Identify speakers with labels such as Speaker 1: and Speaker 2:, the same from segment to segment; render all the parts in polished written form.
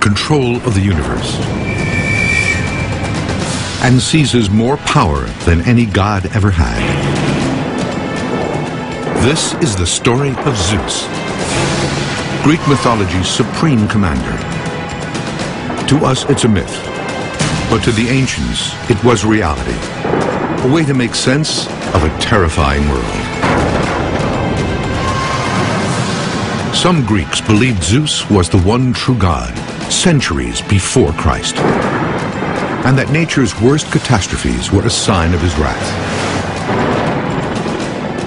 Speaker 1: control of the universe and seizes more power than any god ever had. This is the story of Zeus, Greek mythology's supreme commander. To us, it's a myth, but to the ancients, it was reality, a way to make sense of a terrifying world. Some Greeks believed Zeus was the one true god, centuries before Christ, and that nature's worst catastrophes were a sign of his wrath.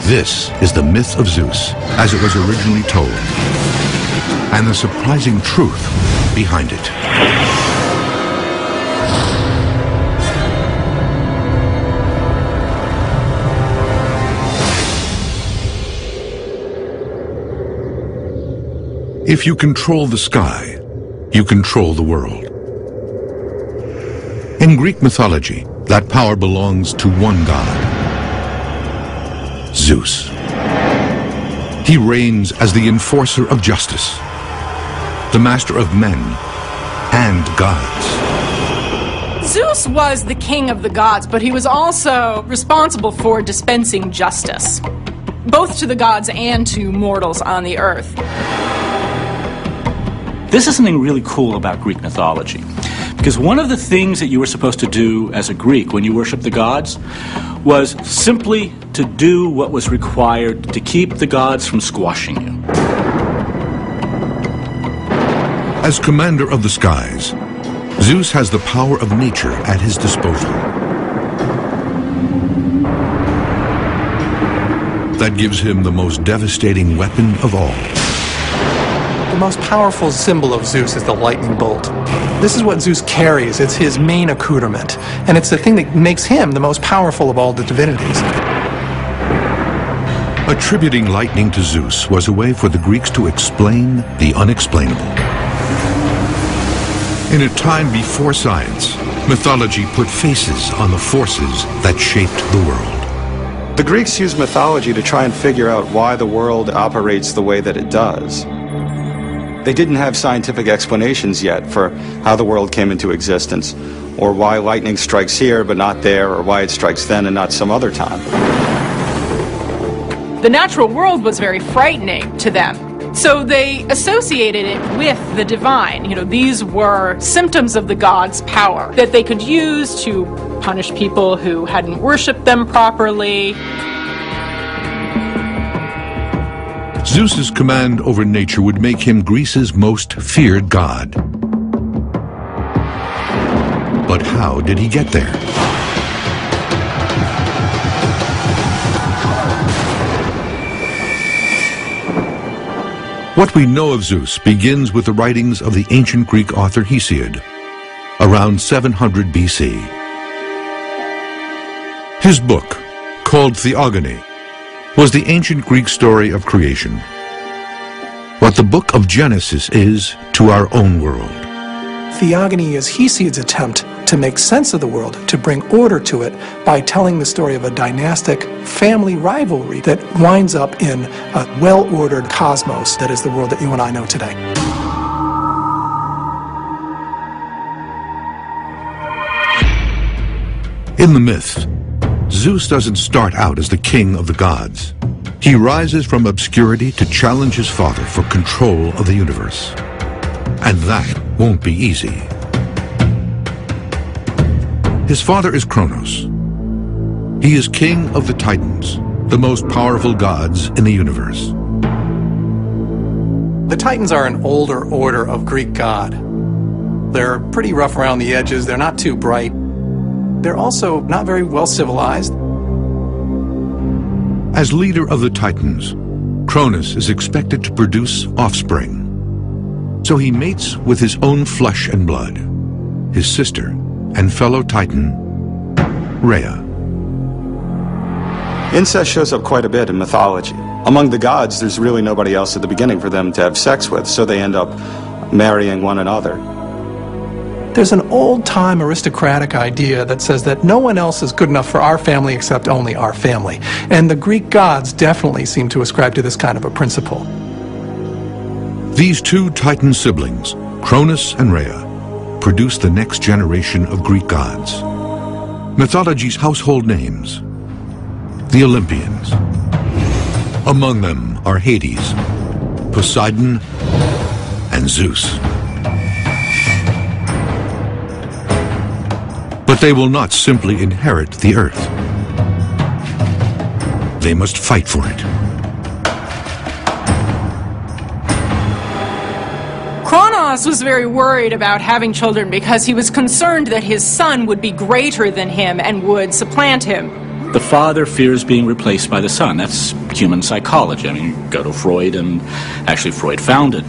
Speaker 1: This is the myth of Zeus, as it was originally told, and the surprising truth behind it. If you control the sky, you control the world. In Greek mythology, that power belongs to one god, Zeus. He reigns as the enforcer of justice, the master of men and gods.
Speaker 2: Zeus was the king of the gods, but he was also responsible for dispensing justice, both to the gods and to mortals on the earth.
Speaker 3: This is something really cool about Greek mythology, because one of the things that you were supposed to do as a Greek when you worshiped the gods was simply to do what was required to keep the gods from squashing you.
Speaker 1: As commander of the skies, Zeus has the power of nature at his disposal. That gives him the most devastating weapon of all.
Speaker 4: The most powerful symbol of Zeus is the lightning bolt. This is what Zeus carries. It's his main accoutrement, and it's the thing that makes him the most powerful of all the divinities.
Speaker 1: Attributing lightning to Zeus was a way for the Greeks to explain the unexplainable. In a time before science, mythology put faces on the forces that shaped the world.
Speaker 5: The Greeks used mythology to try and figure out why the world operates the way that it does. They didn't have scientific explanations yet for how the world came into existence, or why lightning strikes here but not there, or why it strikes then and not some other time.
Speaker 2: The natural world was very frightening to them, so they associated it with the divine. You know, these were symptoms of the gods' power that they could use to punish people who hadn't worshipped them properly.
Speaker 1: Zeus's command over nature would make him Greece's most feared god. But how did he get there? What we know of Zeus begins with the writings of the ancient Greek author Hesiod, around 700 BC. His book, called Theogony, was the ancient Greek story of creation. What the book of Genesis is to our own world.
Speaker 4: Theogony is Hesiod's attempt to make sense of the world, to bring order to it by telling the story of a dynastic family rivalry that winds up in a well-ordered cosmos that is the world that you and I know today.
Speaker 1: In the myth, Zeus doesn't start out as the king of the gods. He rises from obscurity to challenge his father for control of the universe. And that won't be easy. His father is Kronos. He is king of the Titans, the most powerful gods in the universe.
Speaker 4: The Titans are an older order of Greek god. They're pretty rough around the edges. They're not too bright. They're also not very well civilized.
Speaker 1: As leader of the Titans, Kronos is expected to produce offspring. So he mates with his own flesh and blood, his sister and fellow Titan, Rhea.
Speaker 5: Incest shows up quite a bit in mythology. Among the gods, there's really nobody else at the beginning for them to have sex with, so they end up marrying one another.
Speaker 4: There's an old-time aristocratic idea that says that no one else is good enough for our family except only our family. And the Greek gods definitely seem to ascribe to this kind of a principle.
Speaker 1: These two Titan siblings Cronus and Rhea produced the next generation of Greek gods. Mythology's household names, the Olympians. Among them are Hades, Poseidon, and Zeus. But they will not simply inherit the earth. They must fight for it.
Speaker 2: Kronos was very worried about having children because he was concerned that his son would be greater than him and would supplant him.
Speaker 3: The father fears being replaced by the son. That's human psychology. I mean, go to Freud, and actually Freud found it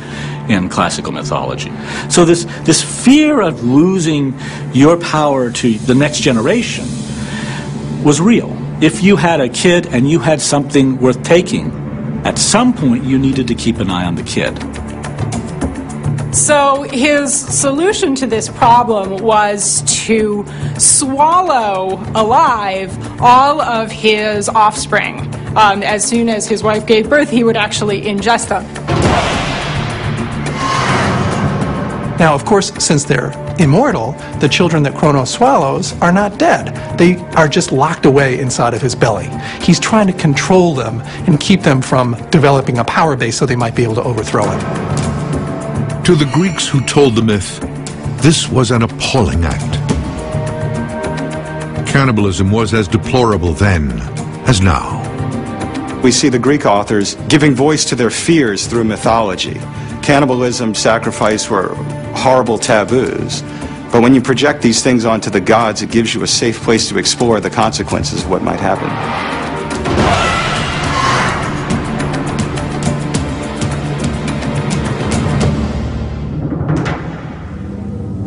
Speaker 3: in classical mythology. So this fear of losing your power to the next generation was real. If you had a kid and you had something worth taking, at some point you needed to keep an eye on the kid.
Speaker 2: So his solution to this problem was to swallow alive all of his offspring. As soon as his wife gave birth, he would actually ingest them.
Speaker 4: Now, of course, since they're immortal, the children that Kronos swallows are not dead. They are just locked away inside of his belly. He's trying to control them and keep them from developing a power base so they might be able to overthrow him.
Speaker 1: To the Greeks who told the myth, this was an appalling act. Cannibalism was as deplorable then as now.
Speaker 5: We see the Greek authors giving voice to their fears through mythology. Cannibalism, sacrifice were horrible taboos. But when you project these things onto the gods, it gives you a safe place to explore the consequences of what might happen.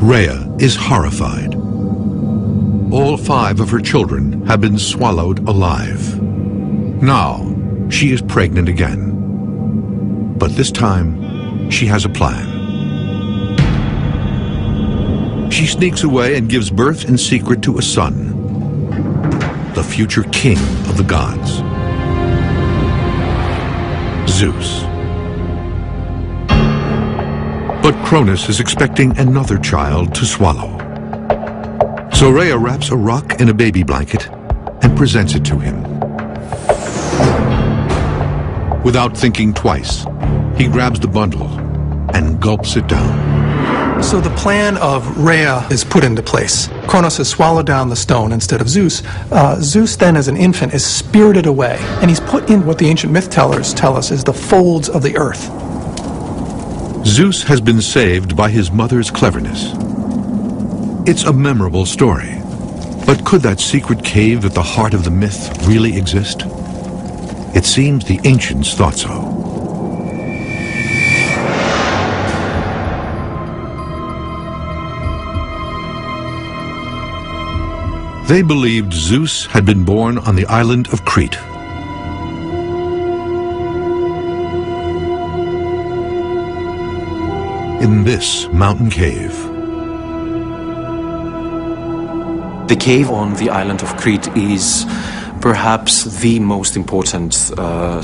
Speaker 1: Rhea is horrified. All 5 of her children have been swallowed alive. Now, she is pregnant again. But this time, she has a plan. She sneaks away and gives birth in secret to a son, the future king of the gods, Zeus. But Cronus is expecting another child to swallow. So Rhea wraps a rock in a baby blanket and presents it to him. Without thinking twice, he grabs the bundle and gulps it down.
Speaker 4: So the plan of Rhea is put into place. Kronos has swallowed down the stone instead of Zeus. Zeus then, as an infant, is spirited away, and he's put in what the ancient myth tellers tell us is the folds of the earth.
Speaker 1: Zeus has been saved by his mother's cleverness. It's a memorable story. But could that secret cave at the heart of the myth really exist? It seems the ancients thought so. They believed Zeus had been born on the island of Crete. In this mountain cave.
Speaker 6: The cave on the island of Crete is perhaps the most important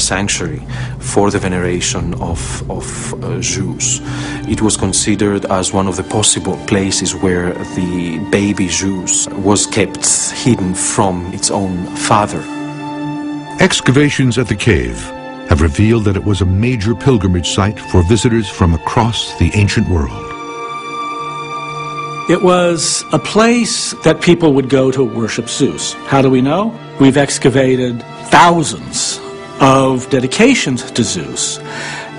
Speaker 6: sanctuary for the veneration of Zeus. It was considered as one of the possible places where the baby Zeus was kept hidden from its own father.
Speaker 1: Excavations at the cave have revealed that it was a major pilgrimage site for visitors from across the ancient world.
Speaker 3: It was a place that people would go to worship Zeus. How do we know? We've excavated thousands of dedications to Zeus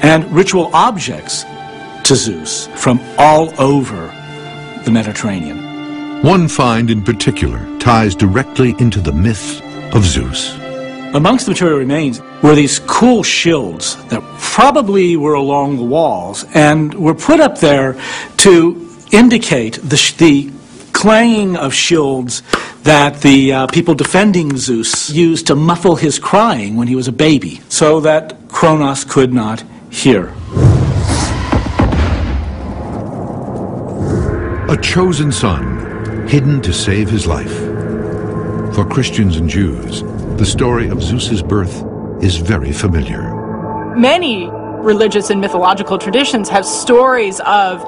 Speaker 3: and ritual objects to Zeus from all over the Mediterranean.
Speaker 1: One find in particular ties directly into the myth of Zeus.
Speaker 3: Amongst the material remains were these cool shields that probably were along the walls and were put up there to indicate the clanging of shields that the people defending Zeus used to muffle his crying when he was a baby, so that Kronos could not hear.
Speaker 1: A chosen son, hidden to save his life. For Christians and Jews, the story of Zeus's birth is very familiar.
Speaker 2: Many religious and mythological traditions have stories of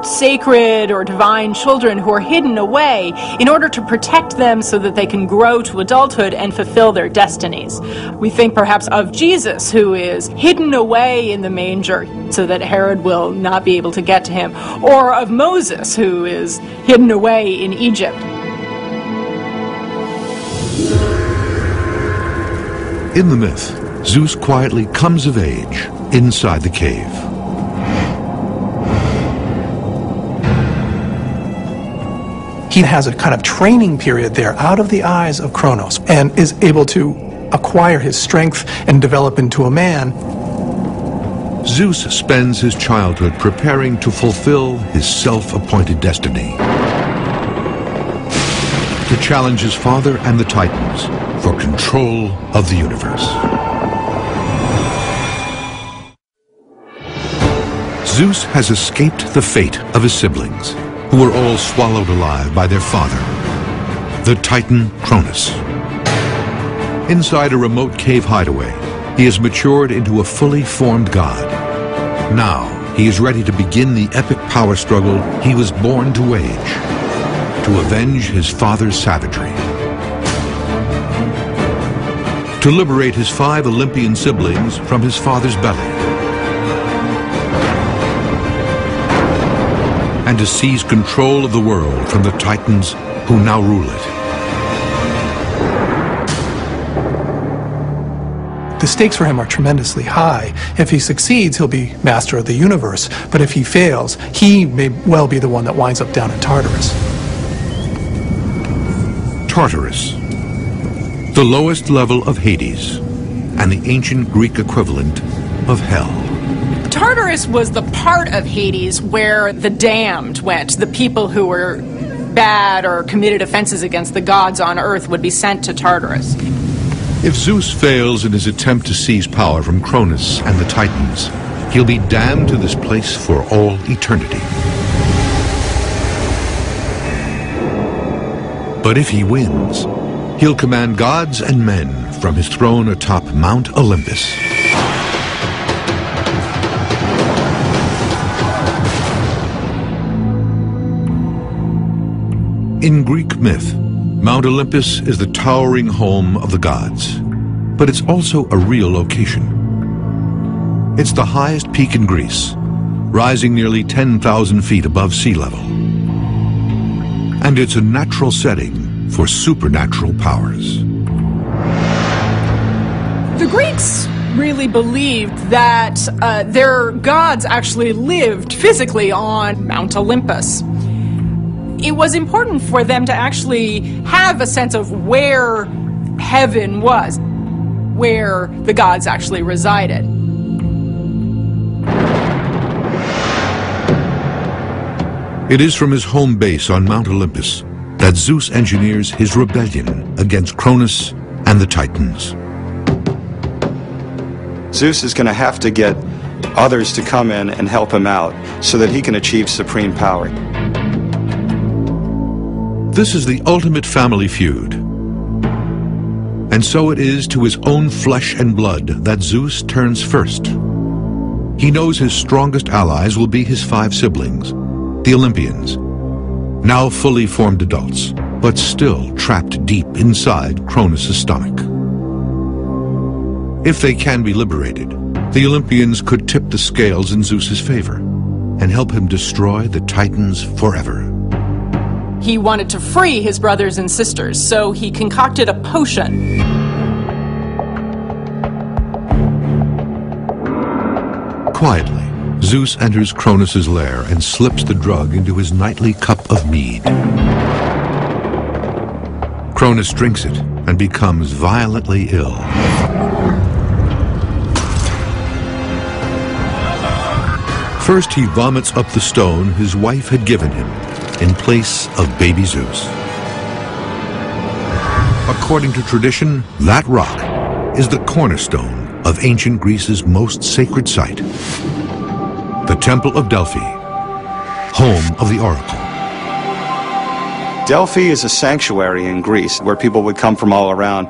Speaker 2: sacred or divine children who are hidden away in order to protect them so that they can grow to adulthood and fulfill their destinies. We think perhaps of Jesus, who is hidden away in the manger so that Herod will not be able to get to him, or of Moses, who is hidden away in Egypt.
Speaker 1: In the myth, Zeus quietly comes of age inside the cave.
Speaker 4: He has a kind of training period there out of the eyes of Kronos and is able to acquire his strength and develop into a man.
Speaker 1: Zeus spends his childhood preparing to fulfill his self-appointed destiny. To challenge his father and the Titans for control of the universe. Zeus has escaped the fate of his siblings, who were all swallowed alive by their father, the Titan Cronus. Inside a remote cave hideaway, he has matured into a fully formed god. Now, he is ready to begin the epic power struggle he was born to wage, to avenge his father's savagery. To liberate his 5 Olympian siblings from his father's belly. And to seize control of the world from the Titans who now rule it.
Speaker 4: The stakes for him are tremendously high. If he succeeds, he'll be master of the universe. But if he fails, he may well be the one that winds up down in Tartarus.
Speaker 1: Tartarus, the lowest level of Hades, and the ancient Greek equivalent of hell.
Speaker 2: Tartarus was the part of Hades where the damned went. The people who were bad or committed offenses against the gods on earth would be sent to Tartarus.
Speaker 1: If Zeus fails in his attempt to seize power from Cronus and the Titans, he'll be damned to this place for all eternity. But if he wins, he'll command gods and men from his throne atop Mount Olympus. In Greek myth, Mount Olympus is the towering home of the gods, but it's also a real location. It's the highest peak in Greece, rising nearly 10,000 feet above sea level. And it's a natural setting for supernatural powers.
Speaker 2: The Greeks really believed that their gods actually lived physically on Mount Olympus. It was important for them to actually have a sense of where heaven was, where the gods actually resided.
Speaker 1: It is from his home base on Mount Olympus that Zeus engineers his rebellion against Cronus and the Titans.
Speaker 5: Zeus is going to have to get others to come in and help him out so that he can achieve supreme power.
Speaker 1: This is the ultimate family feud. And so it is to his own flesh and blood that Zeus turns first. He knows his strongest allies will be his 5 siblings, the Olympians, now fully formed adults, but still trapped deep inside Cronus' stomach. If they can be liberated, the Olympians could tip the scales in Zeus's favor and help him destroy the Titans forever.
Speaker 2: He wanted to free his brothers and sisters, so he concocted a potion.
Speaker 1: Quietly, Zeus enters Cronus' lair and slips the drug into his nightly cup of mead. Cronus drinks it and becomes violently ill. First, he vomits up the stone his wife had given him in place of baby Zeus. According to tradition, that rock is the cornerstone of ancient Greece's most sacred site, the Temple of Delphi, home of the oracle.
Speaker 5: Delphi is a sanctuary in Greece where people would come from all around